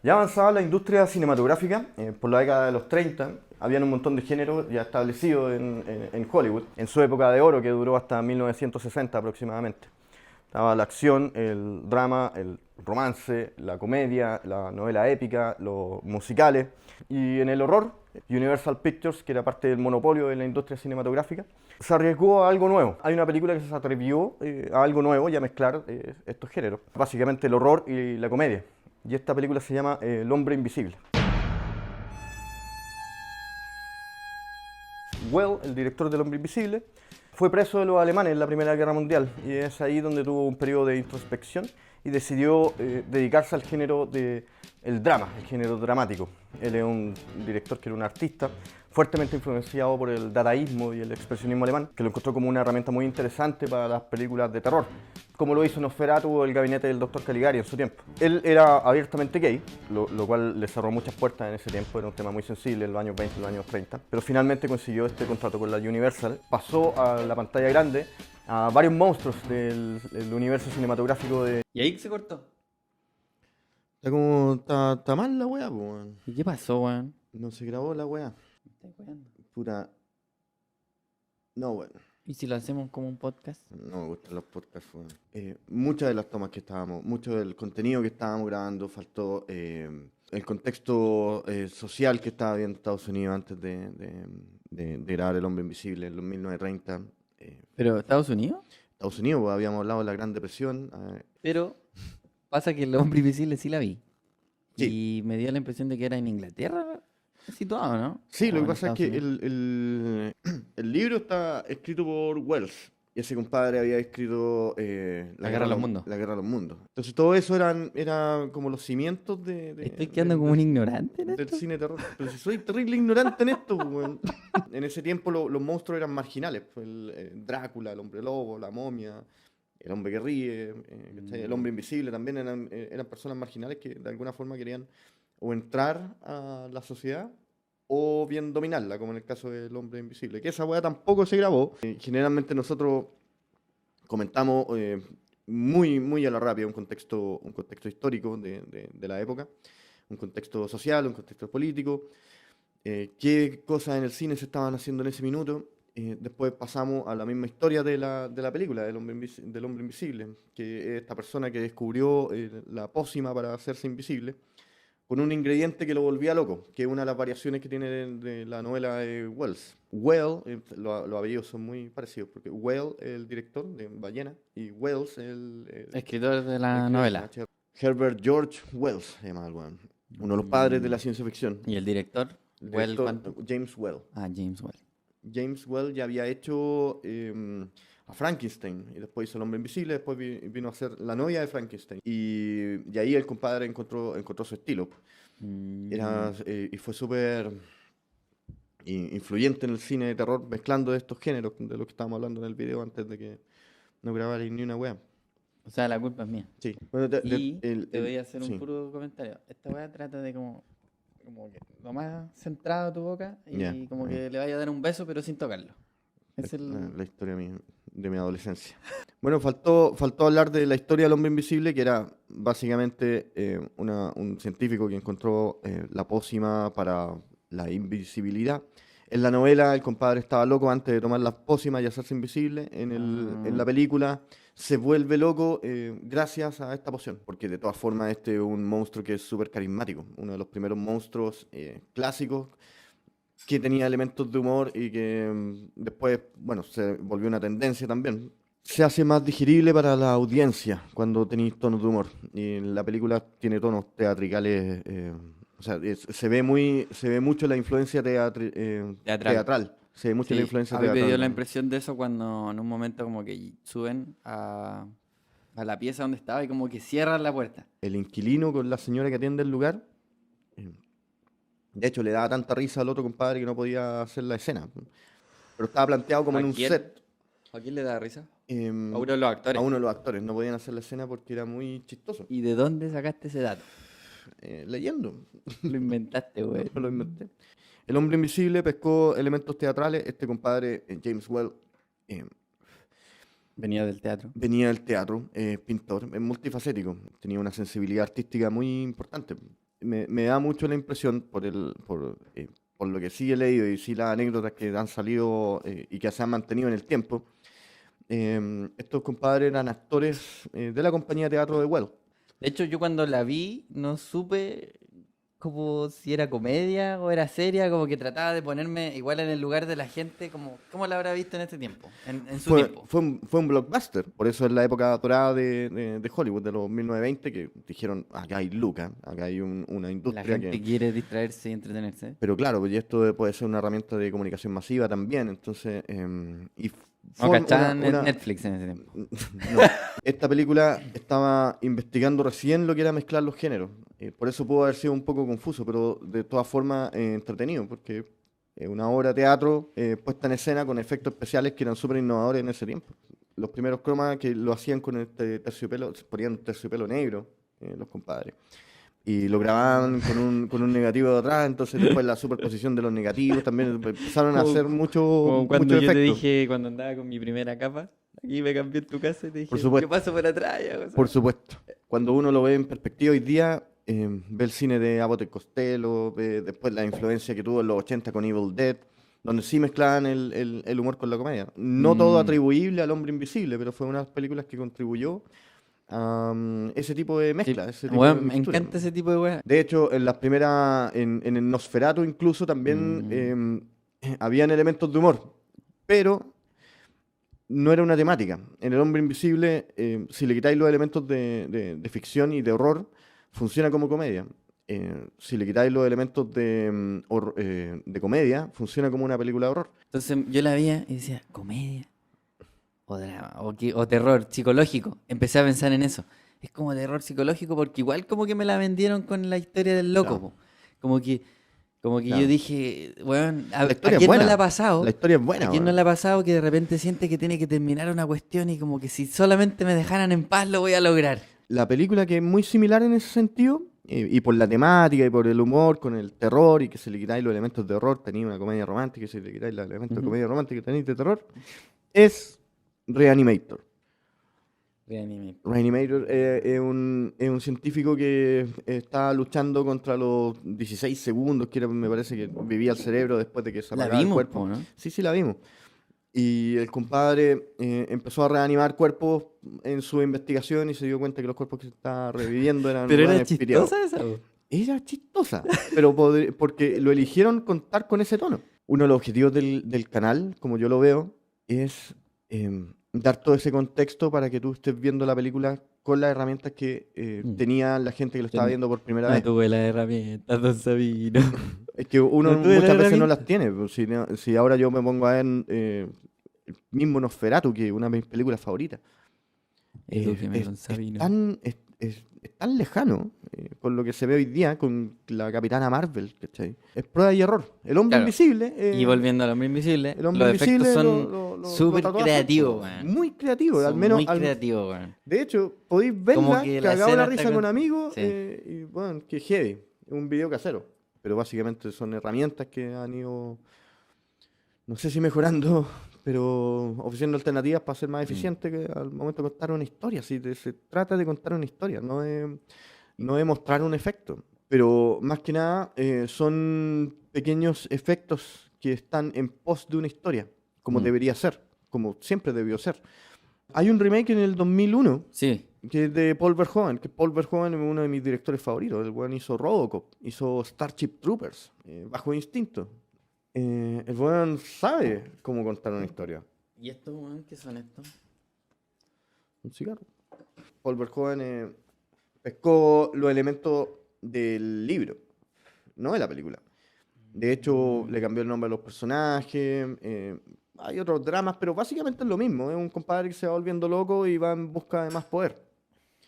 Ya avanzaba la industria cinematográfica, por la década de los 30, habían un montón de géneros ya establecidos en Hollywood, en su época de oro que duró hasta 1960 aproximadamente. Estaba la acción, el drama, el romance, la comedia, la novela épica, los musicales. Y en el horror, Universal Pictures, que era parte del monopolio de la industria cinematográfica, se arriesgó a algo nuevo. Hay una película que se atrevió a algo nuevo y a mezclar estos géneros. Básicamente el horror y la comedia. Y esta película se llama El hombre invisible. Well, el director del Hombre Invisible, fue preso de los alemanes en la Primera Guerra Mundial y es ahí donde tuvo un periodo de introspección y decidió dedicarse al género del drama, el género dramático. Él es un director que era un artista fuertemente influenciado por el dadaísmo y el expresionismo alemán, que lo encontró como una herramienta muy interesante para las películas de terror, como lo hizo Nosferatu o El gabinete del Dr. Caligari en su tiempo. Él era abiertamente gay, lo cual le cerró muchas puertas en ese tiempo, era un tema muy sensible en los años 20 y los años 30, pero finalmente consiguió este contrato con la Universal, pasó a la pantalla grande a varios monstruos del universo cinematográfico de... Y ahí se cortó. Está mal la weá, pues. ¿Y qué pasó, weón? No se grabó la weá. Me estoy weando. Pura... No, bueno. ¿Y si lo hacemos como un podcast? No me gustan los podcasts, weón. Muchas de las tomas que estábamos, mucho del contenido que estábamos grabando, faltó el contexto social que estaba viendo Estados Unidos antes de grabar El Hombre Invisible en los 1930. ¿Pero Estados Unidos? Estados Unidos, pues, habíamos hablado de la Gran Depresión. Pero pasa que El hombre invisible sí la vi. Sí. Y me dio la impresión de que era en Inglaterra situado, ¿no? Sí, lo O que en pasa es Estados que Unidos. el libro está escrito por Wells. Y ese compadre había escrito La Guerra de los Mundos. La Guerra de los Mundos. Entonces todo eso era como los cimientos Estoy quedando como un ignorante en del esto. cine de terror. Pero si soy terrible ignorante en esto, pues, weón. En ese tiempo los monstruos eran marginales. Pues, Drácula, el hombre lobo, la momia, el hombre que ríe, ¿cachai? El hombre invisible también eran personas marginales que de alguna forma querían o entrar a la sociedad o bien dominarla, como en el caso del hombre invisible. Que esa weá tampoco se grabó. Generalmente nosotros comentamos muy a la rápida un contexto histórico de la época, un contexto social, un contexto político, qué cosas en el cine se estaban haciendo en ese minuto. Después pasamos a la misma historia de la película, del hombre invisible, que es esta persona que descubrió la pócima para hacerse invisible con un ingrediente que lo volvía loco, que es una de las variaciones que tiene de la novela de Wells. Well, los apellidos son muy parecidos, porque Well es el director de Ballena y Wells es Escritor de el la escritor, novela. ¿cachai? Herbert George Wells se llama el weón. Uno de los padres de la ciencia ficción. ¿Y el director? El ¿Well director cuánto? James Well. Ah, James Well. James Well ya había hecho a Frankenstein y después hizo El Hombre Invisible, después vino a ser La novia de Frankenstein. Y ahí el compadre encontró su estilo. Mm. Y fue súper influyente en el cine de terror, mezclando estos géneros de lo que estábamos hablando en el video antes de que no grabara ni una wea. O sea, la culpa es mía. Sí. Bueno, Y te voy a hacer un sí. puro comentario. Esta weá trata de como que lo más centrado a tu boca Ya, y como ya. que le vaya a dar un beso pero sin tocarlo. Es La historia de mi adolescencia. Bueno, faltó hablar de la historia del hombre invisible, que era básicamente un científico que encontró la pócima para la invisibilidad. En la novela, el compadre estaba loco antes de tomar la pócima y hacerse invisible. En la película se vuelve loco gracias a esta poción, porque de todas formas este es un monstruo que es súper carismático, uno de los primeros monstruos clásicos que tenía elementos de humor y que después, bueno, se volvió una tendencia también. Se hace más digerible para la audiencia cuando tenéis tonos de humor. Y la película tiene tonos teatricales, o sea, se ve mucho la influencia teatral. teatral. Se ve mucho la Sí, influencia a mí me teatral. dio la impresión de eso cuando en un momento como que suben a la pieza donde estaba y como que cierran la puerta. El inquilino con la señora que atiende el lugar, eh, de hecho, le daba tanta risa al otro compadre que no podía hacer la escena. Pero estaba planteado como ¿A en un quién? set. ¿A quién le da risa? em, A uno de los a actores. uno de los actores. No podían hacer la escena porque era muy chistoso. ¿Y de dónde sacaste ese dato? Leyendo, Lo inventaste, no güey. me lo inventé. El hombre invisible pescó elementos teatrales. Este compadre, James Well, eh, Venía del teatro. venía del teatro, pintor, es multifacético. Tenía una sensibilidad artística muy importante. me da mucho la impresión, por lo que sí he leído y sí las anécdotas que han salido y que se han mantenido en el tiempo, estos compadres eran actores de la compañía de teatro de Well. De hecho, yo cuando la vi no supe como si era comedia o era seria, como que trataba de ponerme igual en el lugar de la gente, como cómo la habrá visto en este tiempo, en su tiempo. Fue un blockbuster, por eso es la época dorada de Hollywood, de los 1920, que dijeron, acá hay lucas, acá hay una La industria gente quiere distraerse y entretenerse. Pero claro, pues y esto puede ser una herramienta de comunicación masiva también, entonces... No fue cachaban Netflix en ese tiempo. No. Esta película estaba investigando recién lo que era mezclar los géneros. Por eso pudo haber sido un poco confuso, pero de todas formas entretenido, porque es una obra de teatro puesta en escena con efectos especiales que eran súper innovadores en ese tiempo. Los primeros cromas que lo hacían con este terciopelo, se ponían terciopelo negro, los compadres. Y lo grababan con un negativo de atrás, entonces después la superposición de los negativos también empezaron a hacer Como cuando mucho yo te efecto. dije, cuando andaba con mi primera capa, aquí me cambié en tu casa y te dije, Por yo supuesto. paso por atrás. Y hago eso. Por supuesto. Cuando uno lo ve en perspectiva hoy día, ve el cine de Abbott y Costello, ve después la influencia que tuvo en los 80 con Evil Dead, donde sí mezclaban el humor con la comedia. No todo Mm. atribuible al Hombre Invisible, pero fue una de las películas que contribuyó a ese tipo de Sí. mezcla, ese tipo de Weón, me mixtura. encanta ese tipo de weas. De hecho, en las primeras, en el Nosferatu incluso también Mm. habían elementos de humor, pero no era una temática. En El Hombre Invisible, si le quitáis los elementos de ficción y de horror, funciona como comedia. Si le quitáis los elementos de comedia, funciona como una película de horror. Entonces yo la veía y decía, comedia o drama o terror psicológico. Empecé a pensar en eso. Es como terror psicológico porque igual como que me la vendieron con la historia del loco. Claro. Po. Como que, como que yo Claro. dije, weón, La ¿a historia es quién no buena. le ha pasado? La historia es ¿A buena, quién no weón. le ha pasado que de repente siente que tiene que terminar una cuestión y como que si solamente me dejaran en paz lo voy a lograr? La película que es muy similar en ese sentido, y por la temática y por el humor, con el terror, y que se le quitáis los elementos de horror, tenéis una comedia romántica, y si le quitáis los elementos de Ujú. comedia romántica, tenéis de terror, es Reanimator. Reanime. Reanimator es un científico que está luchando contra los 16 segundos, que me parece que vivía el cerebro después de que se La apagaba el vimos, cuerpo. po, ¿no? Sí, sí, la vimos. Y el compadre empezó a reanimar cuerpos en su investigación y se dio cuenta que los cuerpos que se estaban reviviendo eran Pero era hueones piteados. chistosa esa, po. Era chistosa, pero porque lo eligieron contar con ese tono. Uno de los objetivos del canal, como yo lo veo, es dar todo ese contexto para que tú estés viendo la película con las herramientas que Mm. tenía la gente que lo estaba Ten- viendo por primera No vez. tuve las herramientas, don Sabino. Es que uno No tuve las muchas veces no herramientas. las tiene. Pues, si ahora yo me pongo a ver el mismo Nosferatu, que es una de mis películas favoritas, Edúqueme, es, don es Sabino. es tan lejano con lo que se ve hoy día con la Capitana Marvel, ¿cachai? Es prueba y error. El hombre Claro. invisible. Y volviendo al hombre invisible, El hombre los efectos invisible son lo súper trató de hacer, creativos, po. weón. Muy creativo. Al Son menos, muy creativos, weón. de hecho, podéis Como verla, que la cagado la escena risa está con con- amigos, Sí. y bueno, que heavy. Es un video casero. Pero básicamente son herramientas que han ido, no sé si mejorando, pero ofreciendo alternativas para ser más eficiente que al momento de contar una historia. Se trata de contar una historia, no de mostrar un efecto. Pero más que nada son pequeños efectos que están en pos de una historia, como Mm. debería ser, como siempre debió ser. Hay un remake en el 2001 Sí. que es de Paul Verhoeven, que Paul Verhoeven es uno de mis directores favoritos. El weón hizo Robocop, hizo Starship Troopers, Bajo Instinto. El weón sabe cómo contar una historia. ¿Y estos, weón, qué son estos? Un cigarro. Paul Verhoeven pescó los elementos del libro, no de la película. De hecho, le cambió el nombre a los personajes. Hay otros dramas, pero básicamente es lo mismo. Es un compadre que se va volviendo loco y va en busca de más poder.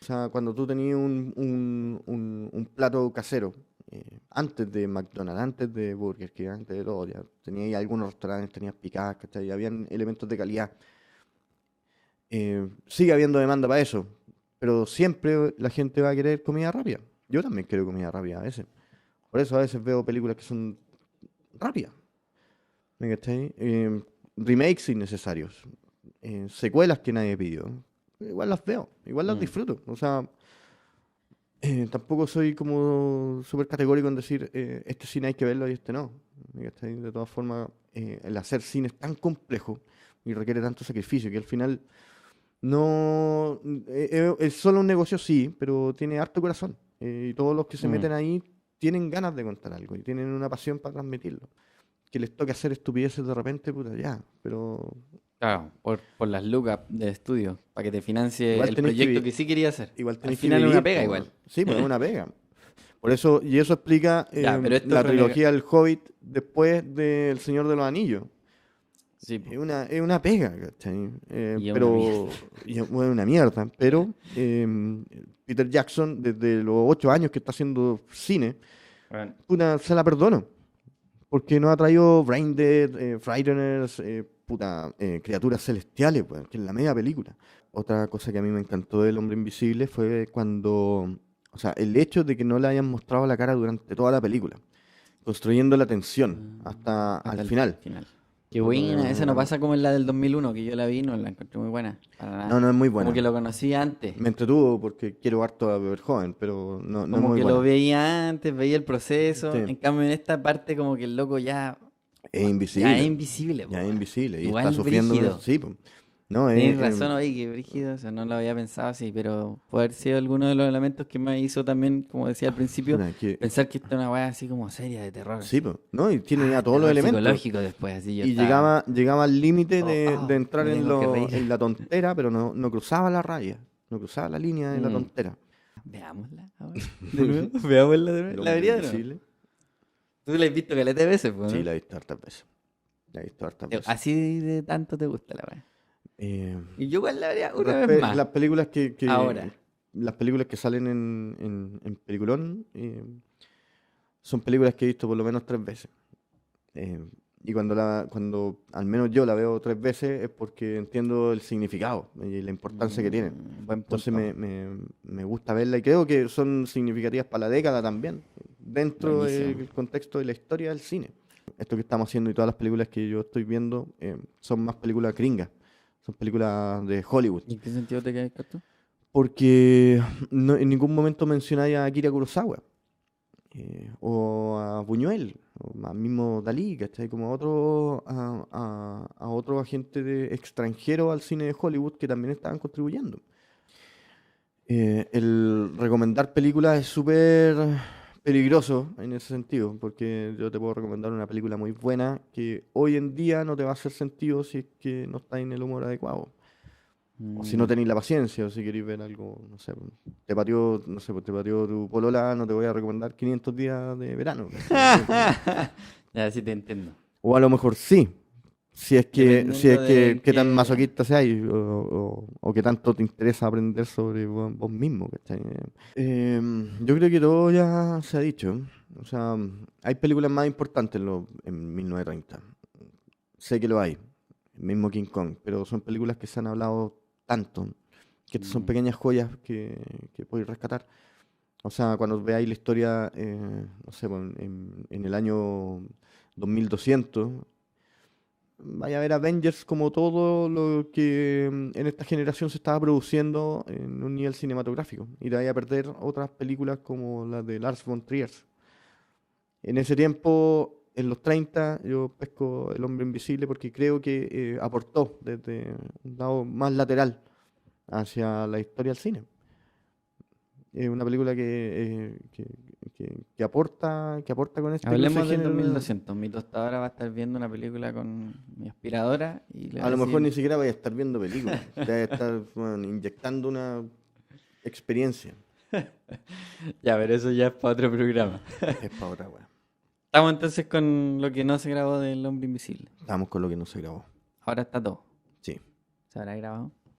O sea, cuando tú tenías un plato casero, antes de McDonald's, antes de Burger King, antes de todo, ya tenías algunos restaurantes, tenías picadas, ¿cachai? Habían elementos de calidad. Sigue habiendo demanda para eso, pero siempre la gente va a querer comida rápida. Yo también quiero comida rápida a veces. Por eso a veces veo películas que son rápidas. ¿Me cachai? Remakes innecesarios. Secuelas que nadie pidió. Igual las veo, igual las Mm. disfruto. O sea, Tampoco soy como súper categórico en decir este cine hay que verlo y este no. ¿Cachai? De todas formas, el hacer cine es tan complejo y requiere tanto sacrificio que al final no es solo un negocio, sí, pero tiene harto corazón. Y todos los que se Mm. meten ahí tienen ganas de contar algo y tienen una pasión para transmitirlo. Que les toque hacer estupideces de repente, puta, ya, pero Claro, por las lucas del estudio, para que te financie igual el tenéis que, proyecto que sí quería hacer. igual Al tenéis que final es una vivir, pega po, igual. weón. Sí, pues es una pega. Por eso, y eso explica Ya, pero esto es la trilogía del Hobbit después del Señor de los Anillos. Sí, po. Es una pega, ¿cachai? Y es una mierda. Pero, y es una mierda, pero Peter Jackson, desde los 8 años que está haciendo cine, Bueno, puta, se la perdono, porque no ha traído Braindead, Frighteners, puta, criaturas celestiales, pues, que es la media película. Otra cosa que a mí me encantó del Hombre Invisible fue cuando, o sea, el hecho de que no le hayan mostrado la cara durante toda la película, construyendo la tensión hasta hasta al el final. final. Qué buena, esa no pasa como en la del 2001, que yo la vi, no la encontré muy buena, para No, nada. no es muy Como buena. que lo conocí antes, Me entretuvo porque quiero harto a Joven, pero no, no es como muy que lo buena. veía antes, veía el proceso, Sí, en cambio en esta parte como que el loco ya, es ya es invisible. invisible, po, Ya es weón. invisible. Y está Igual sufriendo. brígido. Sí, po. No, Tienes razón, oye, que brígido, o sea, no lo había pensado así, pero puede haber sido alguno de los elementos que me hizo también, como decía al principio, puta, que, pensar que esto es una weá así como seria de terror, sí, así. po. ¿No? Y tiene ya todos los Terror elementos. psicológico después, así yo Y estaba, llegaba al límite de entrar me tengo que reír. en la tontera, pero no, no cruzaba la raya. No cruzaba la línea de la Mm. tontera. Veámosla ahora, de nuevo, veámosla de El nuevo, la hombre vería de nuevo. invisible. Tú la has visto caleta de veces, pues, Sí, ¿no? la he visto hartas veces. La he visto hartas veces. Así de tanto te gusta la weá. Eh, Y yo igual la vería una vez más, las películas ahora. las películas que salen en Peliculón son películas que he visto por lo menos 3 veces. Eh, y cuando al menos yo la veo 3 veces es porque entiendo el significado y la importancia que tienen. Buen Entonces punto. me gusta verla y creo que son significativas para la década también, dentro Buenísimo. del contexto de la historia del cine. Esto que estamos haciendo y todas las películas que yo estoy viendo son más películas gringas, son películas de Hollywood. ¿Y en qué sentido te quedas tú? Porque en ningún momento mencionáis a Akira Kurosawa, o a Buñuel, o a mismo Dalí, ¿cachai? Como a otro agente extranjero al cine de Hollywood que también estaban contribuyendo. El recomendar películas es súper peligroso en ese sentido, porque yo te puedo recomendar una película muy buena que hoy en día no te va a hacer sentido si es que no está en el humor adecuado. O si no Mm. tenéis la paciencia, o si queréis ver algo, no sé, te pateó, no sé, pues, te pateó tu polola, no te voy a recomendar 500 días de verano, ¿cachai? Ya, sí te entiendo. O a lo mejor sí, si es Dependiendo de que tan qué... masoquista seas o que tanto te interesa aprender sobre vos mismo, ¿cachai? Yo creo que todo ya se ha dicho. O sea, hay películas más importantes en 1930. Sé que lo hay, el mismo King Kong, pero son películas que se han hablado tanto, que estas son Mm. pequeñas joyas que podéis rescatar. O sea, cuando veáis la historia, no sé, pues, en el año 2200, vaya a ver Avengers como todo lo que en esta generación se estaba produciendo en un nivel cinematográfico. Y te vaya a perder otras películas como las de Lars von Trier. En ese tiempo, en los 30, yo pesco El Hombre Invisible porque creo que aportó desde un lado más lateral hacia la historia del cine. Es una película que aporta con esta clase de Hablemos del género. 2200. Mi tostadora va a estar viendo una película con mi aspiradora y le voy A a lo mejor ni decir... siquiera vaya a estar viendo películas, vaya a estar bueno, inyectando una experiencia. Ya, pero eso ya es para otro programa. Es para otra weá. Estamos entonces con lo que no se grabó del Hombre Invisible. Estamos con lo que no se grabó. Ahora está todo. Sí. ¿Se habrá grabado?